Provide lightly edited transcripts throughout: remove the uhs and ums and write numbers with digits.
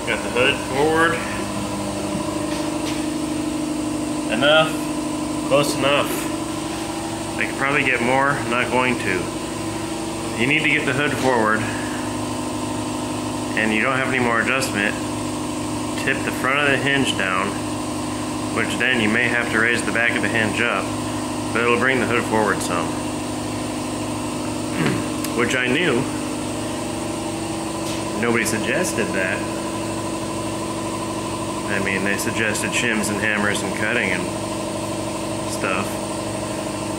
Got the hood forward. Enough. Close enough. I could probably get more, I'm not going to. You need to get the hood forward, and you don't have any more adjustment. Tip the front of the hinge down, which then you may have to raise the back of the hinge up, but it'll bring the hood forward some. Which I knew. Nobody suggested that. I mean, they suggested shims and hammers and cutting and stuff.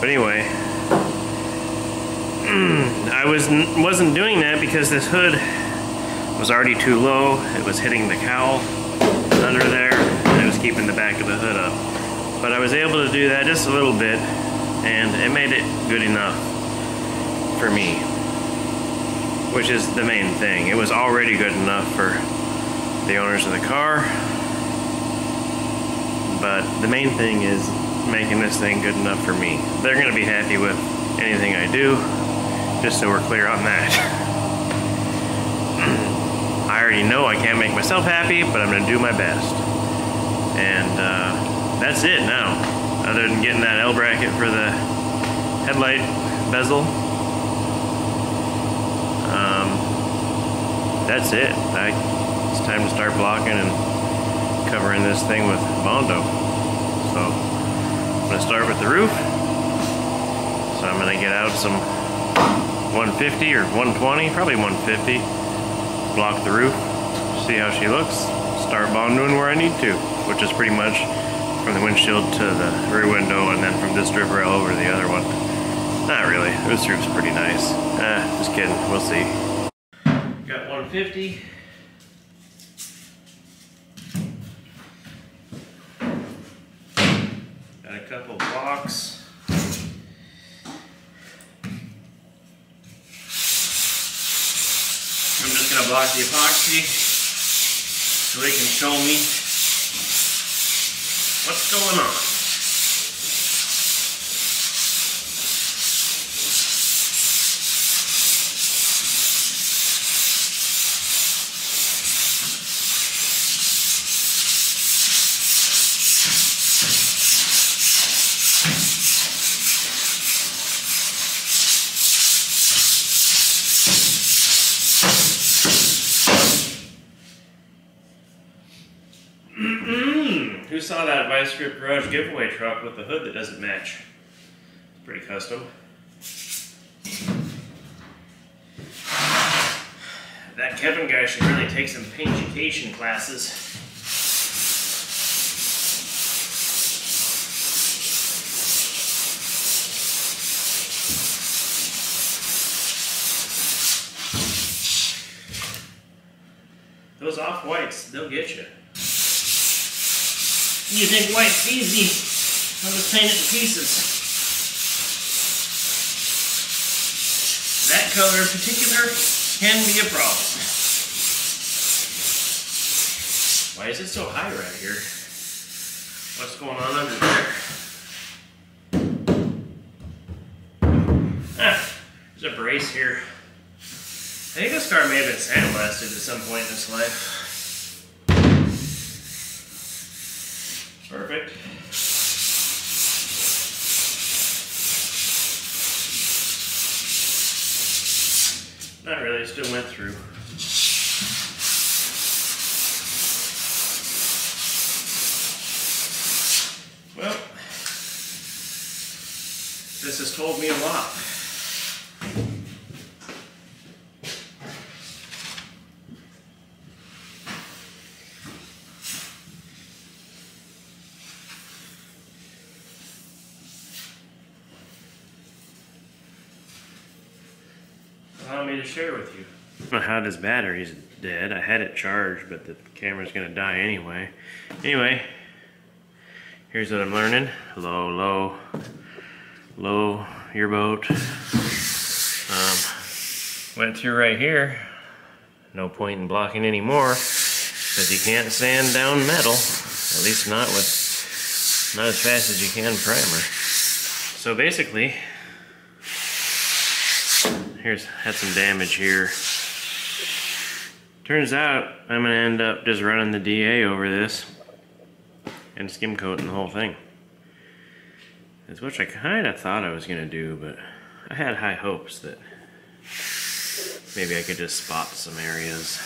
But anyway, I wasn't doing that because this hood was already too low. It was hitting the cowl under there, and it was keeping the back of the hood up. But I was able to do that just a little bit, and it made it good enough for me, which is the main thing. It was already good enough for the owners of the car, but the main thing is making this thing good enough for me. They're gonna be happy with anything I do, just so we're clear on that. I already know I can't make myself happy, but I'm gonna do my best. And that's it now. Other than getting that L bracket for the headlight bezel, that's it. It's time to start blocking and covering this thing with bondo. So I'm gonna start with the roof. So I'm gonna get out some 150 or 120, probably 150. Block the roof, see how she looks. Start bondoing where I need to, which is pretty much from the windshield to the rear window, and then from this strip rail over to the other one. Not really. This roof's pretty nice. Just kidding. We'll see. Got 150. Got a couple blocks. I'm just gonna block the epoxy so they can show me what's going on. Who saw that Vice Grip Garage giveaway truck with the hood that doesn't match? It's pretty custom. That Kevin guy should really take some paintucation classes. Those off-whites, they'll get you. You think white's easy? I'll just paint it to pieces. That color in particular can be a problem. Why is it so high right here? What's going on under there? There's a brace here. I think this car may have been sandblasted at some point in its life. Perfect. Not really, it still went through. Well, this has told me a lot. Allow me to share with you. I don't know how this battery's dead. I had it charged, but the camera's gonna die anyway. Anyway, here's what I'm learning. Low, low, low your boat. Went through right here. No point in blocking anymore, because you can't sand down metal. At least not as fast as you can primer. So basically, had some damage here. Turns out I'm gonna end up just running the DA over this and skim coating the whole thing. It's what I kind of thought I was gonna do, but I had high hopes that maybe I could just spot some areas.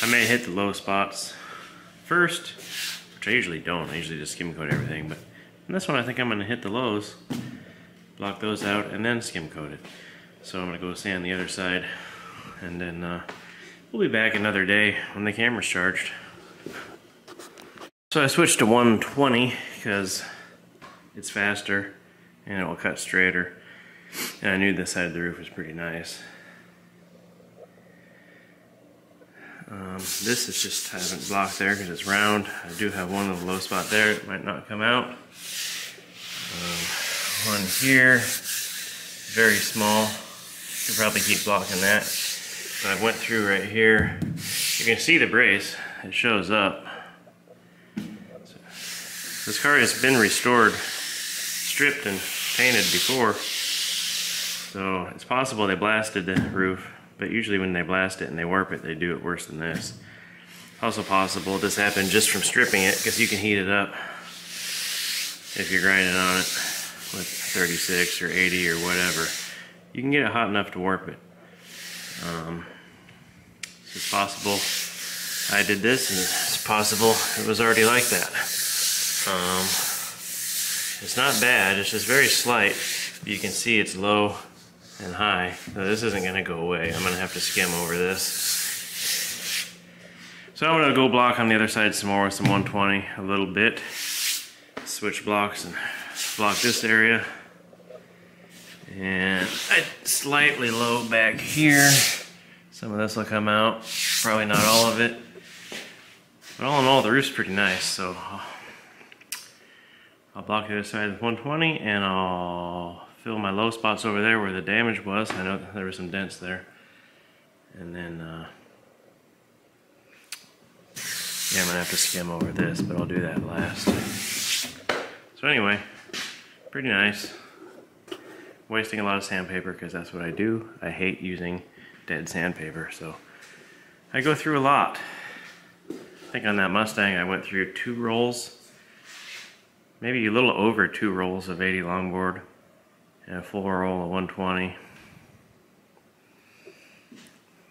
I may hit the low spots first, which I usually don't. I usually just skim coat everything, but in this one I think I'm gonna hit the lows, block those out, and then skim coat it. So I'm gonna go sand the other side, and then we'll be back another day when the camera's charged. So I switched to 120 because it's faster and it will cut straighter. And I knew this side of the roof was pretty nice. This is just haven't blocked there because it's round. I do have one little low spot there. It might not come out. One here, very small. Should probably keep blocking that. But I went through right here. You can see the brace. It shows up. So, this car has been restored, stripped and painted before. So it's possible they blasted the roof, but usually when they blast it and they warp it, they do it worse than this. Also possible this happened just from stripping it, because you can heat it up if you're grinding on it with 36 or 80 or whatever. You can get it hot enough to warp it. It's possible I did this, and it's possible it was already like that. It's not bad, it's just very slight. You can see it's low and high. So this isn't gonna go away. I'm gonna have to skim over this. So I'm gonna go block on the other side some more with some 120 a little bit. Switch blocks and block this area. And I slightly low back here. Some of this will come out, probably not all of it. But all in all, the roof's pretty nice, so I'll block the other side with 120 and I'll fill my low spots over there where the damage was. I know there were some dents there. And then, yeah, I'm gonna have to skim over this, but I'll do that last. So anyway, pretty nice. Wasting a lot of sandpaper because that's what I do. I hate using dead sandpaper, so I go through a lot. I think on that Mustang I went through 2 rolls, maybe a little over 2 rolls of 80 longboard and a full roll of 120.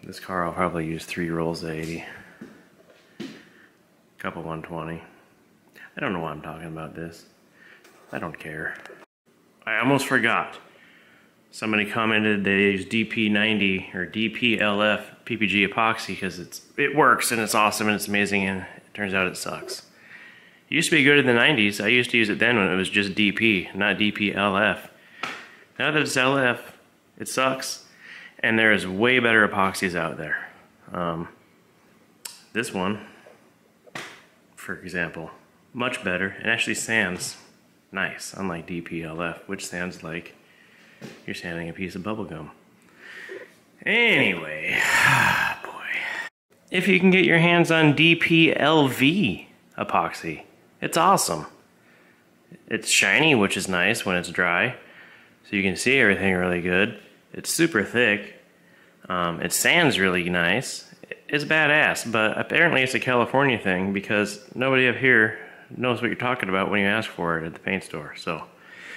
This car I'll probably use 3 rolls of 80, a couple 120. I don't know why I'm talking about this. I don't care. I almost forgot. Somebody commented they use DP90 or DPLF PPG epoxy because it works and it's awesome and it's amazing, and it turns out it sucks. It used to be good in the 90s. I used to use it then when it was just DP, not DPLF. Now that it's LF, it sucks, and there is way better epoxies out there. This one, for example, much better. It actually sands nice, unlike DPLF, which sands like you're sanding a piece of bubble gum. Anyway, boy. If you can get your hands on DPLV epoxy, it's awesome. It's shiny, which is nice when it's dry, so you can see everything really good. It's super thick. It sands really nice. It's badass, but apparently it's a California thing because nobody up here knows what you're talking about when you ask for it at the paint store. So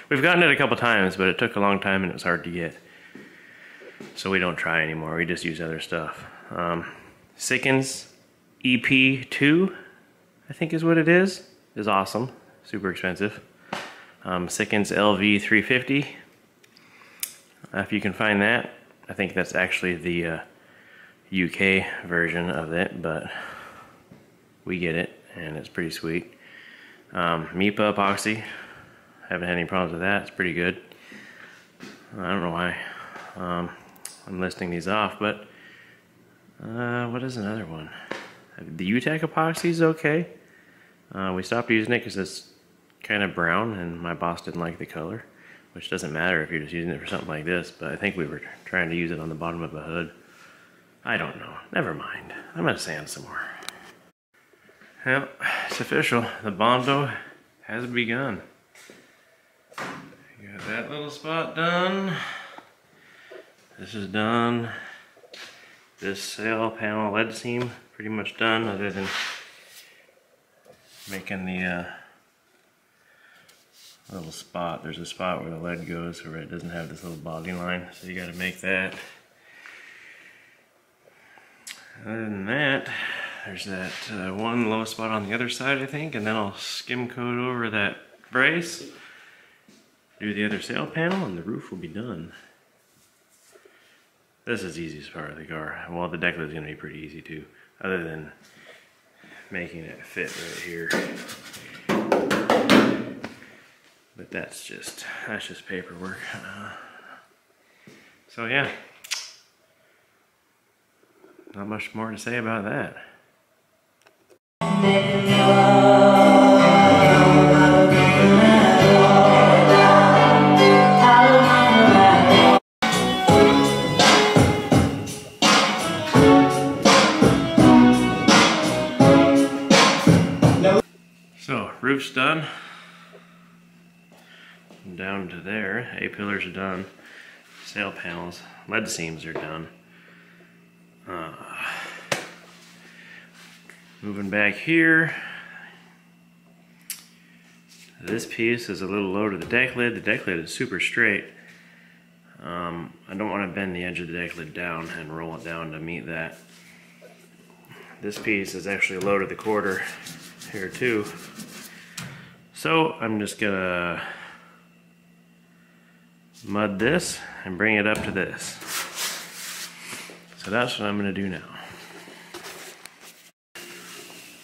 we've gotten it a couple times, but it took a long time and it was hard to get. So we don't try anymore. We just use other stuff. Sikkens EP2, I think is what it is awesome. Super expensive. Sikkens LV350. If you can find that. I think that's actually the UK version of it, but we get it and it's pretty sweet. MIPA epoxy. Haven't had any problems with that. It's pretty good. I don't know why I'm listing these off, but what is another one? The UTEC epoxy is okay. We stopped using it because it's kind of brown and my boss didn't like the color, which doesn't matter if you're just using it for something like this, but I think we were trying to use it on the bottom of a hood. I don't know. Never mind. I'm gonna sand some more. Well, it's official. The bondo has begun. Got that little spot done. This is done. This sail panel lead seam pretty much done, other than making the little spot. There's a spot where the lead goes where it doesn't have this little body line, so you got to make that. Other than that, there's that one low spot on the other side, I think, and then I'll skim coat over that brace, do the other sail panel, and the roof will be done. This is the easiest part of the car. Well, the deck lid is going to be pretty easy too, other than making it fit right here. But that's just paperwork. So yeah, not much more to say about that. So, roof's done. Down to there, A-pillars are done. Sail panels, lead seams are done. Moving back here. This piece is a little low to the deck lid. The deck lid is super straight. I don't want to bend the edge of the deck lid down and roll it down to meet that. This piece is actually low to the quarter here too. So I'm just gonna mud this and bring it up to this. So that's what I'm gonna do now.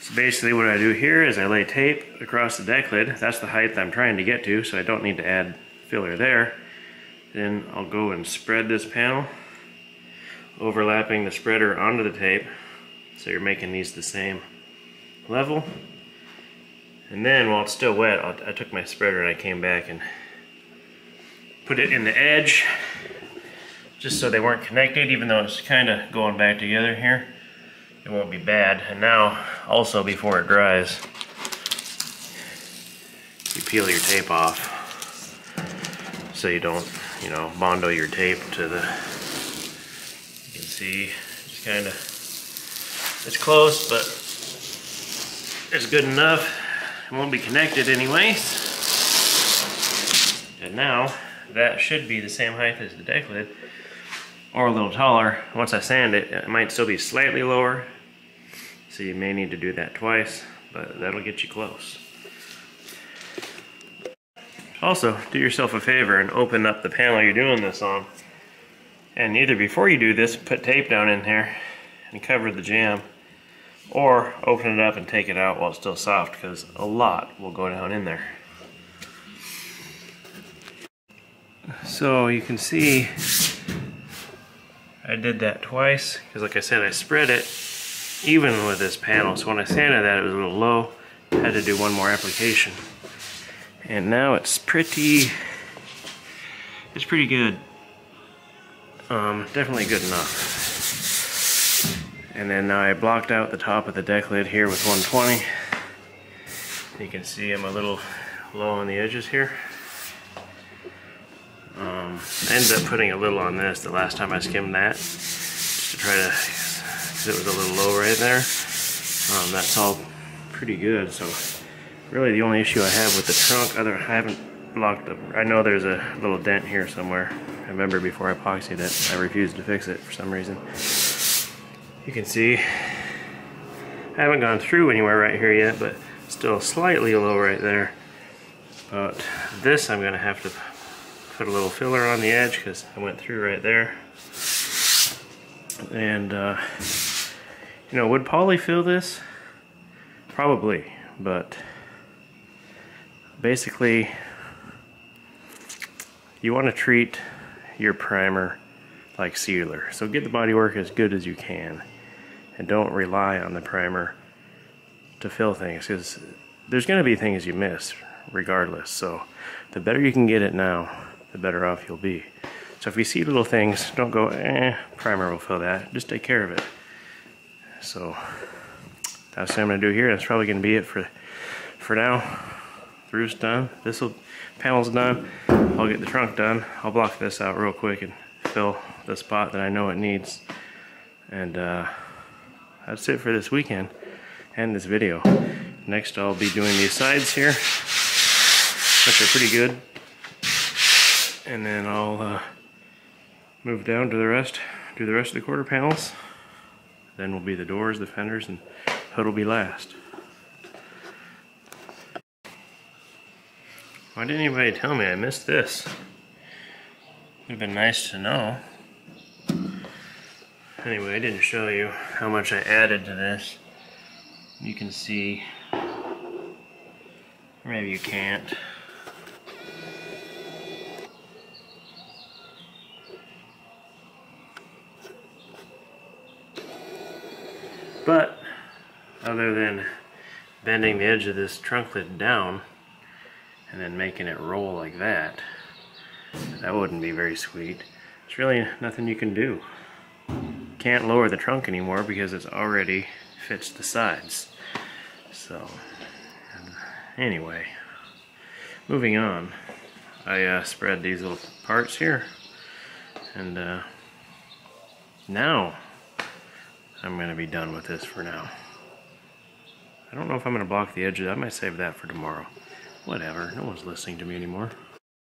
So basically what I do here is I lay tape across the deck lid. That's the height I'm trying to get to, so I don't need to add filler there. Then I'll go and spread this panel, overlapping the spreader onto the tape, so you're making these the same level. And then while it's still wet, I took my spreader and I came back and put it in the edge, just so they weren't connected, even though it's kind of going back together here. It won't be bad. And now, also before it dries, you peel your tape off so you don't, you know, bondo your tape to the, you can see, it's kind of, it's close, but it's good enough. It won't be connected anyways. And now, that should be the same height as the deck lid, or a little taller. Once I sand it, it might still be slightly lower, so you may need to do that twice, but that'll get you close. Also, do yourself a favor and open up the panel you're doing this on, and either before you do this, put tape down in there and cover the jamb, or open it up and take it out while it's still soft, because a lot will go down in there. So you can see I did that twice, because like I said, I spread it even with this panel. So when I sanded that, it was a little low. I had to do one more application. And now it's pretty good. Definitely good enough. And then now I blocked out the top of the deck lid here with 120. You can see I'm a little low on the edges here. I ended up putting a little on this the last time I skimmed that, just to try to, because it was a little low right there. That's all pretty good. So really the only issue I have with the trunk, I haven't blocked the, I know there's a little dent here somewhere. I remember before I epoxied it, I refused to fix it for some reason. You can see I haven't gone through anywhere right here yet, but still slightly low right there. But this I'm gonna have to put a little filler on the edge because I went through right there. And you know, would poly fill this? Probably, but basically you want to treat your primer like sealer. So get the bodywork as good as you can, and don't rely on the primer to fill things, because there's going to be things you miss regardless. So the better you can get it now, the better off you'll be. So if you see little things, don't go, primer will fill that. Just take care of it. So that's what I'm going to do here. That's probably going to be it for now. The roof's done. Panel's done. I'll get the trunk done. I'll block this out real quick and fill the spot that I know it needs. And that's it for this weekend and this video. Next I'll be doing these sides here, which are pretty good. And then I'll move down to the rest, do the rest of the quarter panels. Then will be the doors, the fenders, and hood will be last. Why didn't anybody tell me I missed this? Would have been nice to know. Anyway, I didn't show you how much I added to this. You can see, or maybe you can't. But other than bending the edge of this trunk lid down and then making it roll like that, that wouldn't be very sweet. There's really nothing you can do. Can't lower the trunk anymore because it's already fits the sides. So anyway, moving on. I spread these little parts here, and now I'm going to be done with this for now. I don't know if I'm going to block the edges. I might save that for tomorrow. Whatever, no one's listening to me anymore.